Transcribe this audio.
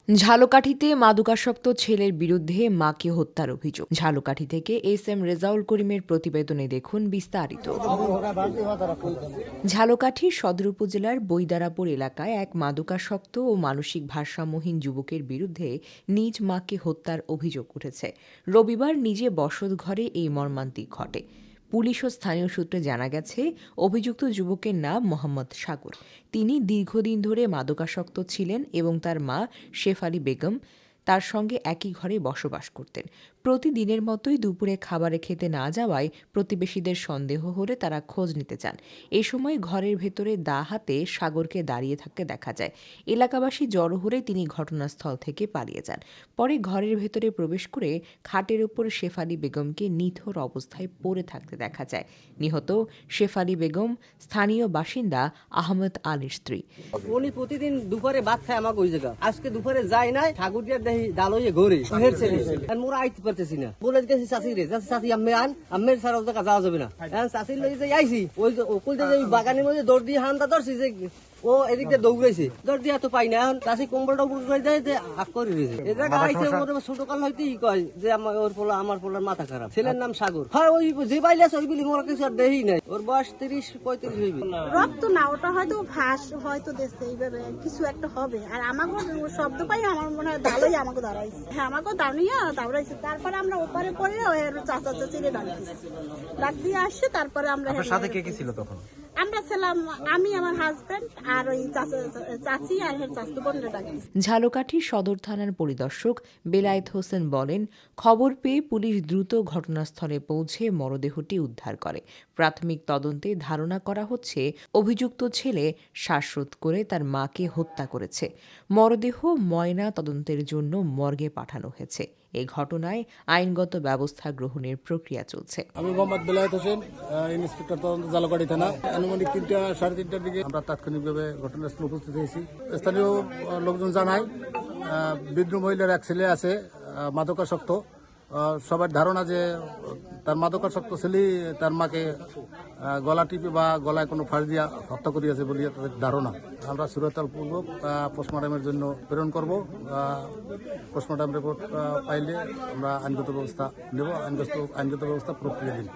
ঝালকাঠিতে মাদকাসক্ত ছেলের বিরুদ্ধে মাকে হত্যার অভিযোগ। ঝালকাঠি থেকে এস.এম. রেজাউল করিমের প্রতিবেদনে দেখুন বিস্তারিত। ঝালকাঠির সদর উপজেলার বৈদারাপুর এলাকায় এক মাদকাসক্ত ও মানসিক ভারসাম্যহীন যুবকের বিরুদ্ধে নিজ মাকে হত্যার অভিযোগ উঠেছে। রবিবার নিজে বসতঘরে এই মর্মান্তিক ঘটে। পুলিশ ও স্থানীয় সূত্রে জানা গেছে, অভিযুক্ত যুবকের নাম মোহাম্মদ সাগর। তিনি দীর্ঘদিন ধরে মাদকাসক্ত ছিলেন এবং তার মা শেফালী বেগম তার সঙ্গে একই ঘরে বসবাস করতেন। প্রতিদিনের মতোই দুপুরে খাবারে খেতে না যাওয়ায় প্রতিবেশীদের সন্দেহ হলে তারা খোঁজ নিতে চান। এ সময় ঘরের ভেতরে দা হাতে সাগরকে দাঁড়িয়ে থাকতে দেখা যায়। এলাকাবাসী জড়ো হলে তিনি ঘটনাস্থল থেকে পালিয়ে যান। পরে ঘরের ভেতরে প্রবেশ করে খাটের উপর শেফালী বেগমকে নিথর অবস্থায় পড়ে থাকতে দেখা যায়। নিহত শেফালী বেগম স্থানীয় বাসিন্দা আহমেদ আলীর স্ত্রী। উনি প্রতিদিন দুপুরে ভাত খায় আমাকে ওই জায়গা। আজকে দুপুরে যায় নাই, ঠাকুর দিয়ে দেখি ডাল হয়ে ঘরে শহর ছেলে মোরা আইতে পারতেছি না। বলে গেছি চাষি রে, চাষি আমি আন আমের ছাড়া ওদের যাওয়া যাবে না। চাষির লগে যে আইসি ওই ওকুলতে যে বাগানের মধ্যে দৌড় দিয়ে হান্দা ধরছি যে ও এদিক দিয়ে দৌড়াইছে, দৌড় দিয়ে এত পাই না। এখন চাষি কম্বলটা উপর করে দেয় যে আক করে রয়েছে। এ জায়গা আইসে ছোট কাল হইতে কয় যে আমার পোলার মাথা খারাপ। ছেলের নাম সাগর। হ্যাঁ ওই যে বাইলে আছে ওইগুলি মোরা কিছু আর দেই নাই। ওর বয়স 30-35 হইবে। রক্ত না, ওটা হয়তো ঘাস হয়তো দেশে এইভাবে কিছু একটা হবে। আর আমাকে শব্দ পাই আমার মনে হয় দাঁড়াই আমাকে দাঁড়াইছে। হ্যাঁ আমাকে দাঁড়াইছে। তারপরে আমরা ওপারে পরে ওর চাচা চাচিরে ডাক দিয়ে আসছে। তারপরে আমরা সাথে কে কে ছিল তখন? আমরা ছিলাম আমি, আমার হাজবেন্ড আর ওই চাচি আর চাচু বোনরা ডাকি। ঝালকাঠির সদর থানার পরিদর্শক বেলায়েত হোসেন বলেন, খবর পেয়ে পুলিশ দ্রুত ঘটনাস্থলে পৌঁছে মরদেহটি উদ্ধার করে। প্রাথমিক তদন্তে ধারণা করা হচ্ছে অভিযুক্ত ছেলে শ্বাসরোধ করে তার মাকে হত্যা করেছে। মরদেহ ময়না তদন্তের জন্য মর্গে পাঠানো হয়েছে। এই ঘটনায় আইনগত ব্যবস্থা গ্রহণের প্রক্রিয়া চলছে। আমি মোহাম্মদ বেলায়েত হোসেন, ইন্সপেক্টর তদন্ত ঝালকাঠি থানা। আনুমানিক 3-3:30টার দিকে আমরা তাৎক্ষণিকভাবে ঘটনাস্থলে উপস্থিত হয়েছি। স্থানীয় লোকজন জানায় বৃদ্ধ মহিলার এক ছেলে আছে মাদকাসক্ত। সবার ধারণা যে তার মাদকাসক্ত ছেলে তার মাকে গলা টিপে বা গলায় কোনো ফাঁস দিয়া হত্যা করিয়াছে বলে তাদের ধারণা। আমরা সুরতালপূর্বক পোস্টমর্টমের জন্য প্রেরণ করব। পোস্টমর্টম রিপোর্ট পাইলে আমরা আইনগত ব্যবস্থা নেব, আইনগত ব্যবস্থা প্রক্রিয়া দিন।